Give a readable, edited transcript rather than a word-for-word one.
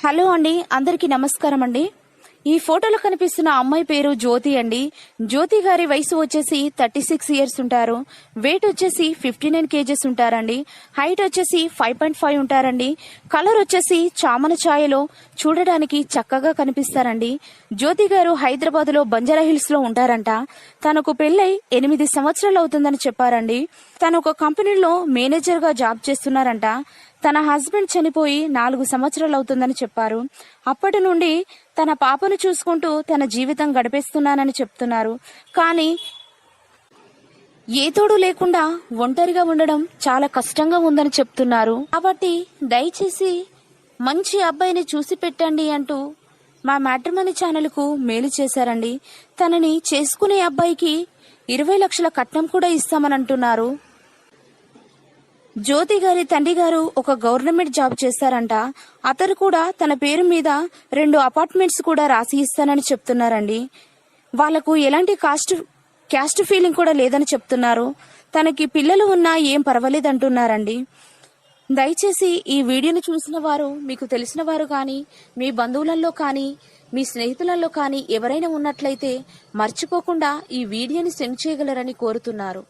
Hello అండి, అందరికీ నమస్కారం అండి. ఈ ఫోటోలో కనిపిస్తున్న అమ్మాయి పేరు జ్యోతి అండి. జ్యోతి గారి వయసు వచ్చేసి 36 ఇయర్స్ ఉంటారు. వెయిట్ వచ్చేసి 59 కేజెస్ ఉంటారండి. హైట్ వచ్చేసి 5.5 ఉంటారండి. కలర్ వచ్చేసి చామన ఛాయలో చూడడానికి చక్కగా కనిపిస్తారండి. జ్యోతి గారు హైదరాబాద్ లో బంజారా హిల్స్ లో ఉంటారంట. తనకు పెళ్లై 8 సంవత్సరాలు అవుతుందని చెప్పారండి. తను ఒక కంపెనీలో మేనేజర్ గా జాబ్ చేస్తున్నారంట. తన హస్బెండ్ చనిపోయి 4 సంవత్సరాలు అవుతుందని చెప్పారు. అప్పటి నుండి తన పాపను చూసుకుంటూ తన జీవితం గడిపేస్తున్నానని చెప్తున్నారు. కానీ ఏ తోడు లేకుండా ఒంటరిగా ఉండడం చాలా కష్టంగా ఉందని చెప్తున్నారు. కాబట్టి దయచేసి మంచి అబ్బాయిని చూసి పెట్టండి అంటూ మా మ్యాట్రిమోనీ ఛానల్ కు మెయిల్ చేశారండి. తనని చేసుకునే అబ్బాయికి 20 లక్షల కట్నం కూడా ఇస్తామని అంటున్నారు. జ్యోతి గారి తండ్రి గారు ఒక గవర్నమెంట్ జాబ్ చేస్తారంట. అతను కూడా తన పేరు మీద 2 అపార్ట్మెంట్స్ కూడా రాసి ఇస్తానని చెప్తున్నారండి. వాళ్లకు ఎలాంటి క్యాస్ట్ ఫీలింగ్ కూడా లేదని చెప్తున్నారు. తనకి పిల్లలు ఉన్నా ఏం పర్వాలేదంటున్నారండి. దయచేసి ఈ వీడియోను చూసిన వారు, మీకు తెలిసిన వారు కానీ, మీ బంధువులలో కానీ, మీ స్నేహితులలో కానీ ఎవరైనా ఉన్నట్లయితే మర్చిపోకుండా ఈ వీడియోని సెండ్ చేయగలరని కోరుతున్నారు.